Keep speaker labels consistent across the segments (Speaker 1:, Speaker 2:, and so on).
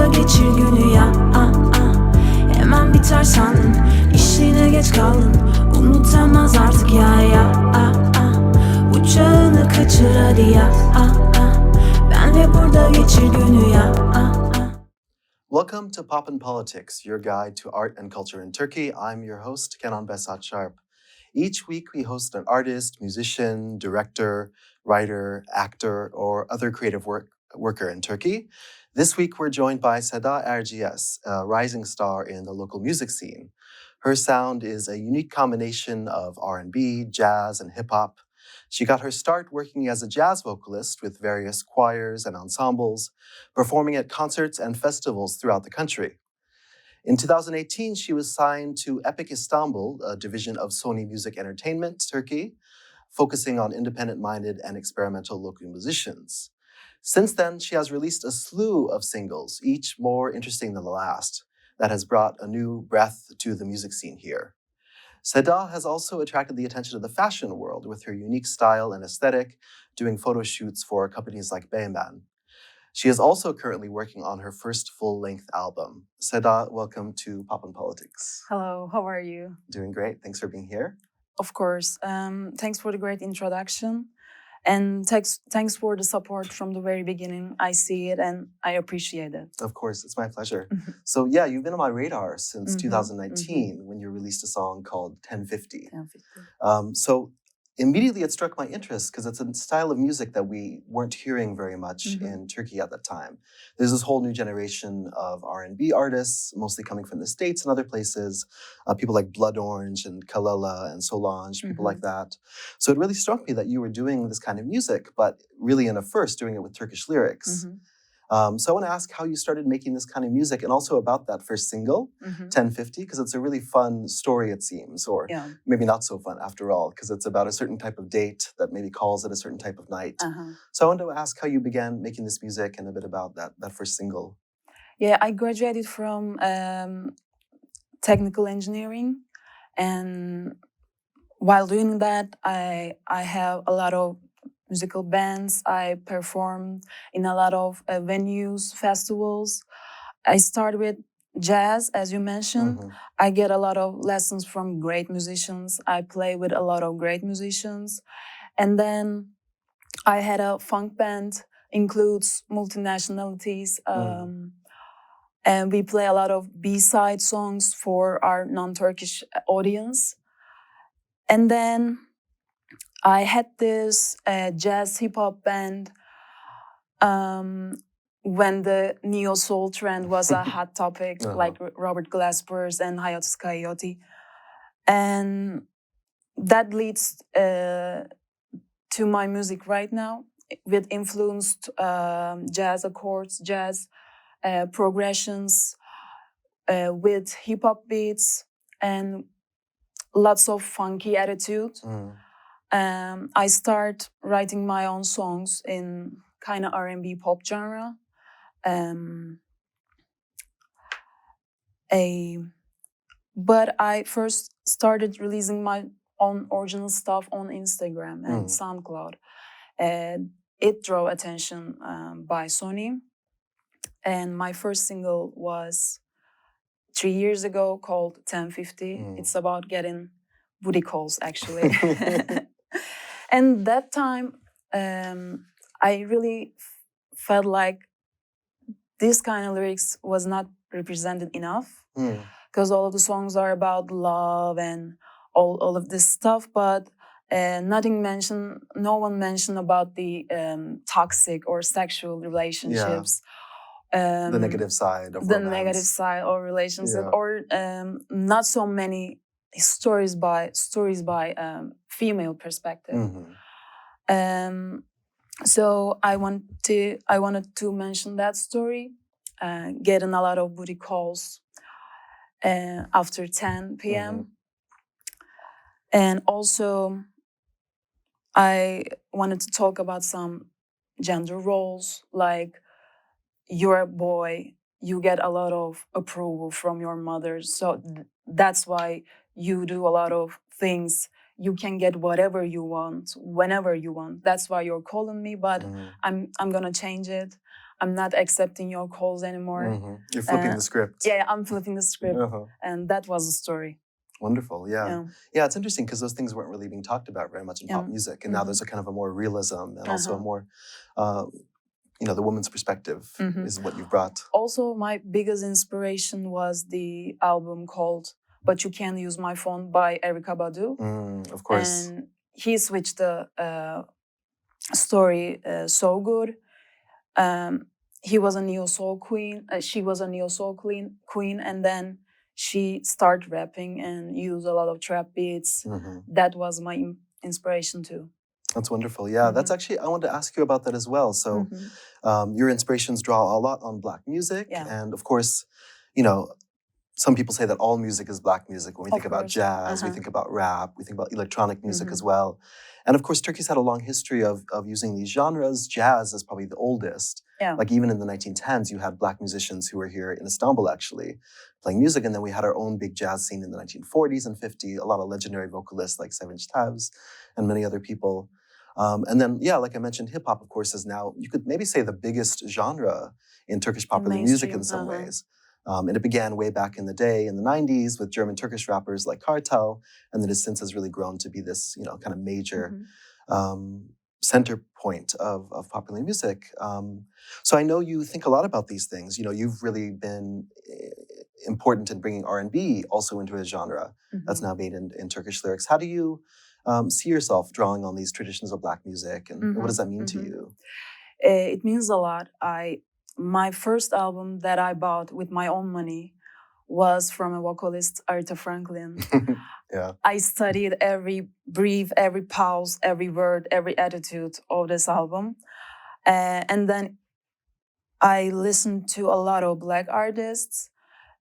Speaker 1: burada geçir günü ya. Hemen biter sandın, işine geç kaldın. Unutamaz artık ya. Uçağını kaçır hadi ya. Benle burada geçir günü ya.
Speaker 2: Welcome to Pop and Politics, your guide to art and culture in Turkey. I'm your host, Kenan Behzat Sharpe. Each week we host an artist, musician, director, writer, actor, or other creative worker in Turkey. This week we're joined by Seda Erciyes, a rising star in the local music scene. Her sound is a unique combination of R&B, jazz, and hip-hop. She got her start working as a jazz vocalist with various choirs and ensembles, performing at concerts and festivals throughout the country. In 2018, she was signed to Epic Istanbul, a division of Sony Music Entertainment, Turkey, focusing on independent-minded and experimental local musicians. Since then, she has released a slew of singles, each more interesting than the last, that has brought a new breath to the music scene here. Seda has also attracted the attention of the fashion world with her unique style and aesthetic, doing photo shoots for companies like Beyman. She is also currently working on her first full-length album. Seda, welcome to Pop and Politics.
Speaker 3: Hello, how are you?
Speaker 2: Doing great. Thanks for being here.
Speaker 3: Of course. Thanks for the great introduction. And thanks for the support from the very beginning. I see it and I appreciate it.
Speaker 2: Of course, it's my pleasure. So yeah, you've been on my radar since 2019 when you released a song called 1050.
Speaker 3: 1050.
Speaker 2: So immediately it struck my interest because it's a style of music that we weren't hearing very much in Turkey at that time. There's this whole new generation of R&B artists, mostly coming from the States and other places, people like Blood Orange and Kalala and Solange, people like that. So it really struck me that you were doing this kind of music, but really in a first doing it with Turkish lyrics. So I want to ask how you started making this kind of music and also about that first single, 1050, because it's a really fun story, it seems, or maybe not so fun after all, because it's about a certain type of date that maybe calls at a certain type of night. So I wanted to ask how you began making this music and a bit about that first single.
Speaker 3: Yeah, I graduated from technical engineering, and while doing that, I have a lot of musical bands. I performed in a lot of venues, festivals. I started with jazz, as you mentioned. I get a lot of lessons from great musicians. I play with a lot of great musicians. And then I had a funk band, includes multinationalities. And we play a lot of B-side songs for our non-Turkish audience. And then I had this jazz hip-hop band when the neo-soul trend was a hot topic, like Robert Glasper's and Hayatus Coyote. And that leads to my music right now, with influenced jazz accords, jazz progressions, with hip-hop beats, and lots of funky attitude. I start writing my own songs in kind of R&B pop genre. But I first started releasing my own original stuff on Instagram and SoundCloud. It drew attention by Sony. And my first single was 3 years ago called 1050. It's about getting booty calls, actually. And that time, I really felt like this kind of lyrics was not represented enough, because all of the songs are about love and all of this stuff, but no one mentioned about the toxic or sexual relationships.
Speaker 2: The negative side of
Speaker 3: the
Speaker 2: romance.
Speaker 3: negative side of relationship, or not so many stories by female perspective. So I wanted to mention that story, getting a lot of booty calls after 10 p.m. And also I wanted to talk about some gender roles, like you're a boy, you get a lot of approval from your mother. So that's why you do a lot of things. You can get whatever you want, whenever you want. That's why you're calling me, but I'm gonna change it. I'm not accepting your calls anymore.
Speaker 2: You're flipping the script.
Speaker 3: Yeah, I'm flipping the script. And that was the story.
Speaker 2: Wonderful, yeah. Yeah, it's interesting because those things weren't really being talked about very much in pop music. And now there's a kind of a more realism and also a more, the woman's perspective is what you've brought.
Speaker 3: Also, my biggest inspiration was the album called But You Can't Use My Phone by Erykah Badu.
Speaker 2: Of course.
Speaker 3: And he switched the story so good. He was a neo soul queen. She was a neo soul queen, and then she started rapping and used a lot of trap beats. That was my inspiration too.
Speaker 2: That's wonderful. Yeah, that's actually, I wanted to ask you about that as well. So your inspirations draw a lot on Black music. And of course, some people say that all music is Black music. When we think about jazz, we think about rap, we think about electronic music as well. And of course, Turkey's had a long history of using these genres. Jazz is probably the oldest. Like even in the 1910s, you had Black musicians who were here in Istanbul, actually, playing music. And then we had our own big jazz scene in the 1940s and 50s, a lot of legendary vocalists like Solange and many other people. And then, like I mentioned, hip hop, of course, is now, you could maybe say, the biggest genre in Turkish popular music in some ways. And it began way back in the day, in the 90s, with German-Turkish rappers like Kartel, and then it since has really grown to be this, kind of major center point of popular music. So I know you think a lot about these things. You've really been important in bringing R&B also into a genre that's now made in Turkish lyrics. How do you see yourself drawing on these traditions of Black music, and what does that mean to you?
Speaker 3: It means a lot. My first album that I bought with my own money was from a vocalist, Aretha Franklin. I studied every brief, every pause, every word, every attitude of this album. And then I listened to a lot of Black artists.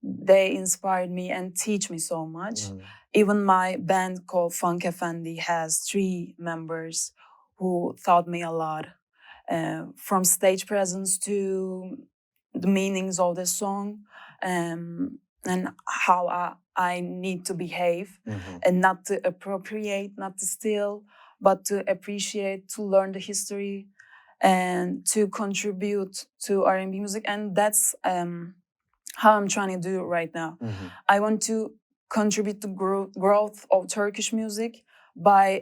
Speaker 3: They inspired me and teach me so much. Even my band called Funk Effendi has 3 members who taught me a lot. From stage presence to the meanings of the song, and how I need to behave, and not to appropriate, not to steal, but to appreciate, to learn the history, and to contribute to R&B music. And that's how I'm trying to do right now. I want to contribute to growth of Turkish music by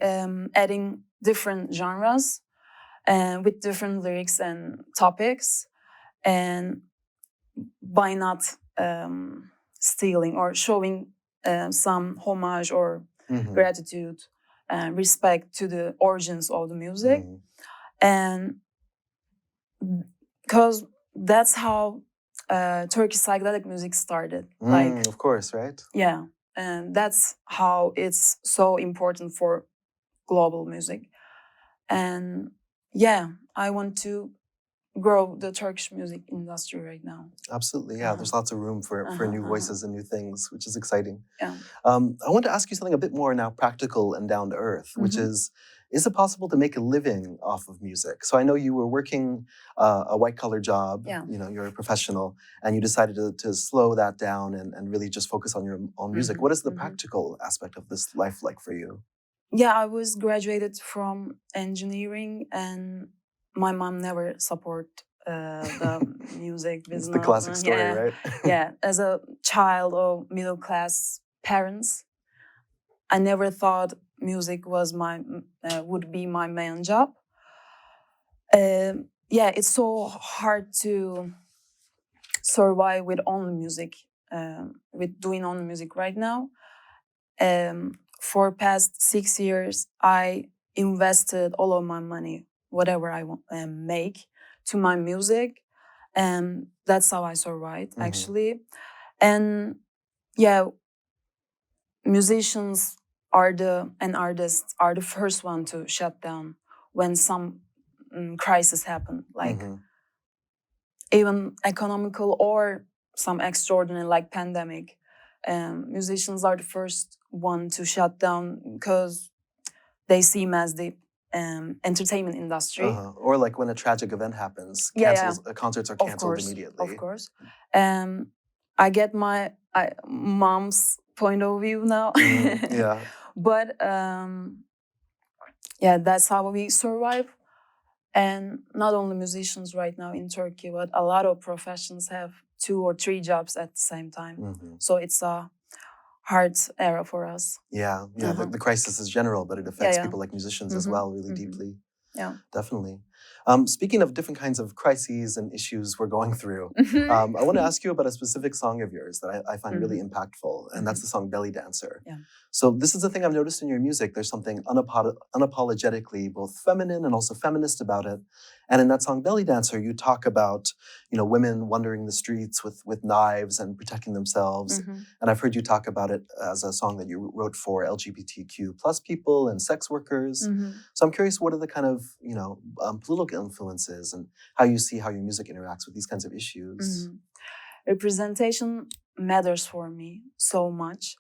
Speaker 3: adding different genres with different lyrics and topics, and by not stealing or showing some homage or gratitude and respect to the origins of the music. And because that's how Turkish psychedelic music started.
Speaker 2: Of course, right?
Speaker 3: Yeah, and that's how it's so important for global music. And I want to grow the Turkish music industry right now.
Speaker 2: Absolutely, yeah. There's lots of room for new voices and new things, which is exciting.
Speaker 3: Yeah.
Speaker 2: I want to ask you something a bit more now practical and down to earth, which is it possible to make a living off of music? So I know you were working a white-collar job, you're a professional, and you decided to slow that down and really just focus on your own music. What is the practical aspect of this life like for you?
Speaker 3: Yeah, I was graduated from engineering, and my mom never support the music business.
Speaker 2: It's the classic story, right?
Speaker 3: Yeah, as a child of middle-class parents, I never thought music was would be my main job. It's so hard to survive with only music, with doing only music right now. For past 6 years, I invested all of my money, whatever I make, to my music, and that's how I survived actually. And musicians and artists are the first one to shut down when some crisis happen, like even economical or some extraordinary like pandemic. Musicians are the first one to shut down because they seem as the entertainment industry.
Speaker 2: Or like when a tragic event happens, concerts are canceled immediately.
Speaker 3: Of course. I get my mom's point of view now. But that's how we survive. And not only musicians right now in Turkey, but a lot of professions have 2 or 3 jobs at the same time. So it's a hard era for us.
Speaker 2: Yeah, the crisis is general, but it affects people like musicians as well really deeply.
Speaker 3: Yeah.
Speaker 2: Definitely. Speaking of different kinds of crises and issues we're going through, I want to ask you about a specific song of yours that I find really impactful, and that's the song Belly Dancer.
Speaker 3: Yeah.
Speaker 2: So this is the thing I've noticed in your music. There's something unapologetically both feminine and also feminist about it. And in that song Belly Dancer, you talk about, women wandering the streets with knives and protecting themselves. And I've heard you talk about it as a song that you wrote for LGBTQ plus people and sex workers. So I'm curious, what are the kind of, political influences and how you see how your music interacts with these kinds of issues?
Speaker 3: Representation matters for me so much.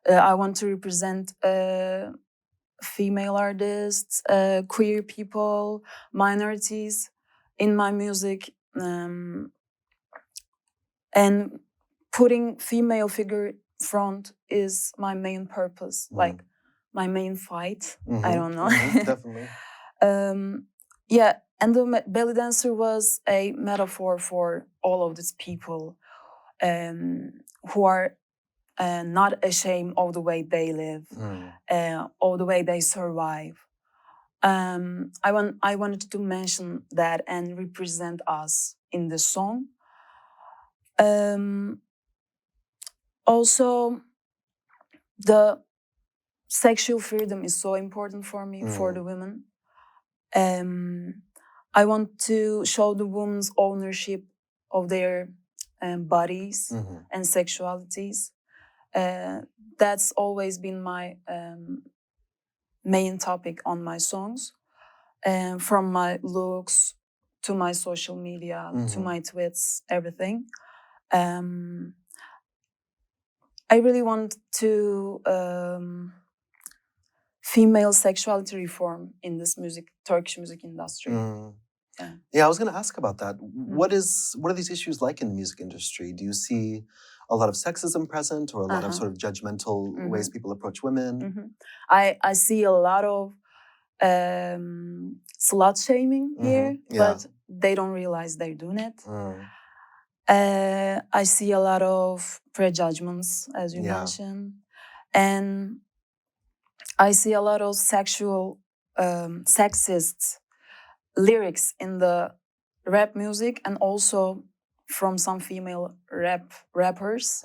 Speaker 3: I want to represent female artists, queer people, minorities in my music, and putting female figure front is my main purpose, like my main fight. I don't know.
Speaker 2: Definitely.
Speaker 3: Yeah, and the belly dancer was a metaphor for all of these people who are not ashamed of the way they live, or the way they survive. I wanted to mention that and represent us in the song. Also, the sexual freedom is so important for me, for the women. I want to show the women's ownership of their bodies and sexualities. That's always been my main topic on my songs, from my looks to my social media to my tweets, everything. I really want to female sexuality reform in this Turkish music industry.
Speaker 2: Yeah, I was going to ask about that. What are these issues like in the music industry? Do you see a lot of sexism present, or a lot of sort of judgmental ways people approach women?
Speaker 3: I see a lot of slut shaming here, but they don't realize they're doing it. I see a lot of prejudgments, as you mentioned, and I see a lot of sexist lyrics in the rap music, and also from some female rappers.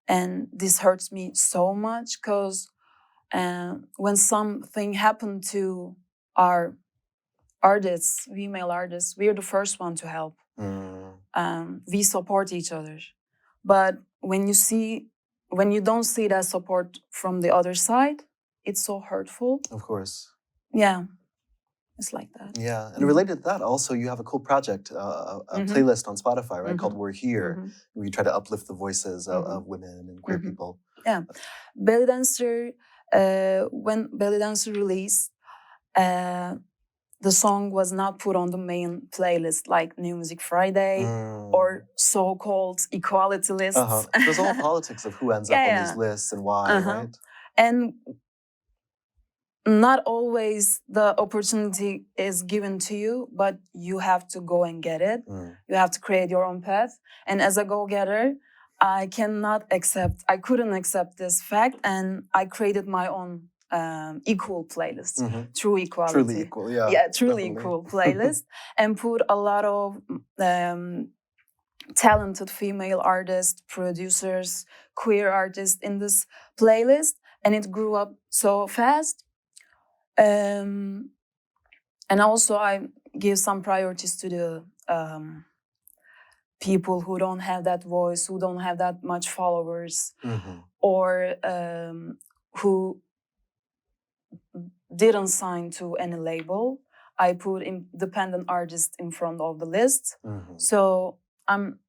Speaker 3: And this hurts me so much, because when something happened to our artists, female artists, we're the first one to help. We support each other. But when you don't see that support from the other side, it's so hurtful.
Speaker 2: Of course.
Speaker 3: Yeah, it's like that.
Speaker 2: Yeah, and related to that, also, you have a cool project, a playlist on Spotify, right, called We're Here, where you try to uplift the voices of women and queer people.
Speaker 3: Yeah, Belly Dancer, when Belly Dancer released, the song was not put on the main playlist like New Music Friday or so-called equality lists.
Speaker 2: There's all politics of who ends up on these lists and why, right?
Speaker 3: And not always the opportunity is given to you, but you have to go and get it. You have to create your own path. And as a go-getter, I couldn't accept this fact, and I created my own equal playlist, True Equality.
Speaker 2: Truly equal, yeah.
Speaker 3: Yeah, truly
Speaker 2: definitely.
Speaker 3: equal playlist, and put a lot of talented female artists, producers, queer artists in this playlist, and it grew up so fast. And also I give some priorities to the people who don't have that voice, who don't have that much followers, or who didn't sign to any label. I put independent artists in front of the list. So I'm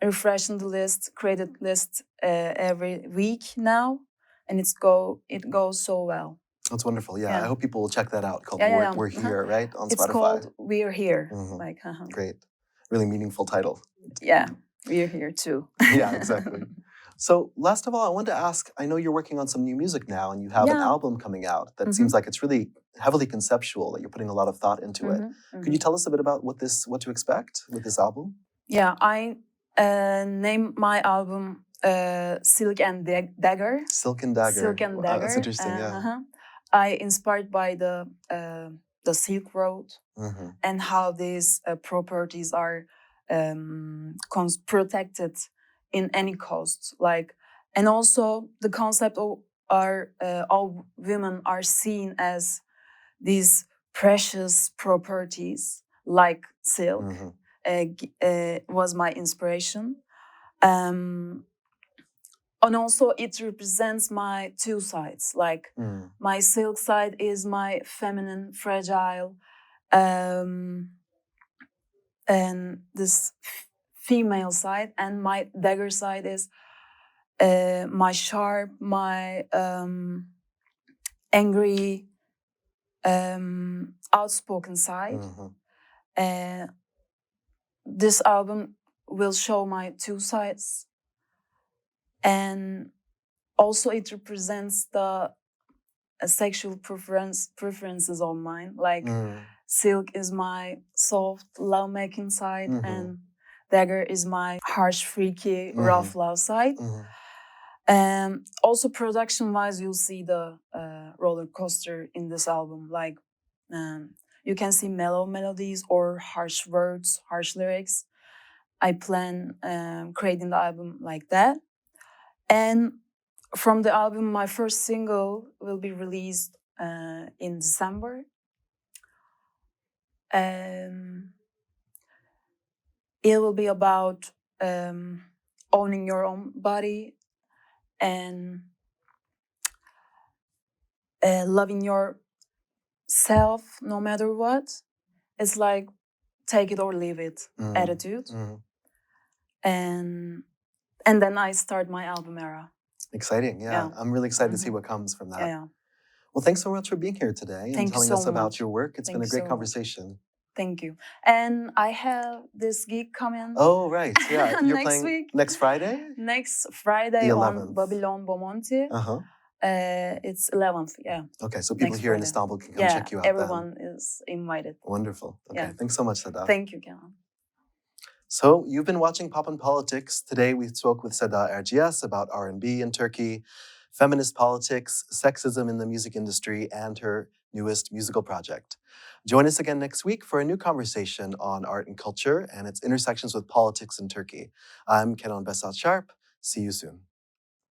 Speaker 3: refreshing the list, created list every week now, and it goes so well.
Speaker 2: That's wonderful. Yeah, I hope people will check that out. Called We're Here, right, on Spotify.
Speaker 3: It's called We're Here.
Speaker 2: Great, really meaningful title.
Speaker 3: Yeah, we're here too.
Speaker 2: Yeah, exactly. So last of all, I wanted to ask, I know you're working on some new music now, and you have an album coming out that seems like it's really heavily conceptual, that you're putting a lot of thought into it. Could you tell us a bit about what to expect with this album?
Speaker 3: Yeah, I named my album Silk and Dagger.
Speaker 2: Silk and Dagger.
Speaker 3: Silk and
Speaker 2: Wow,
Speaker 3: Dagger.
Speaker 2: that's interesting, yeah.
Speaker 3: I inspired by the Silk Road and how these properties are protected in any cost. And also the concept of all women are seen as these precious properties like silk. Was my inspiration. And also it represents my two sides. My silk side is my feminine, fragile, and this female side, and my dagger side is my sharp, my angry, outspoken side. This album will show my two sides, and also it represents the sexual preferences of mine. Silk is my soft love-making side, and dagger is my harsh, freaky, rough love side. Also production-wise, you'll see the roller coaster in this album. You can see mellow melodies or harsh words, harsh lyrics. I plan creating the album like that. And from the album, my first single will be released in December. It will be about owning your own body and loving yourself no matter what. It's like take it or leave it attitude. And then I start my album era.
Speaker 2: Exciting, yeah. I'm really excited to see what comes from that.
Speaker 3: Yeah.
Speaker 2: Well, thanks so much for being here today and telling us about your work. It's been a great conversation.
Speaker 3: Thank you. And I have this gig coming.
Speaker 2: Oh, right. Yeah. You're
Speaker 3: next
Speaker 2: playing
Speaker 3: week.
Speaker 2: Next Friday?
Speaker 3: Next Friday
Speaker 2: the
Speaker 3: on Babylon Bomonti. It's 11th, yeah.
Speaker 2: Okay, so people here in Istanbul can come check you out
Speaker 3: everyone is invited.
Speaker 2: Wonderful. Okay, thanks so much, Seda.
Speaker 3: Thank you, Kenan.
Speaker 2: So you've been watching Pop and Politics. Today we spoke with Seda Erciyes about R&B in Turkey, feminist politics, sexism in the music industry, and her newest musical project. Join us again next week for a new conversation on art and culture and its intersections with politics in Turkey. I'm Kenan Behzat Sharpe. See you soon.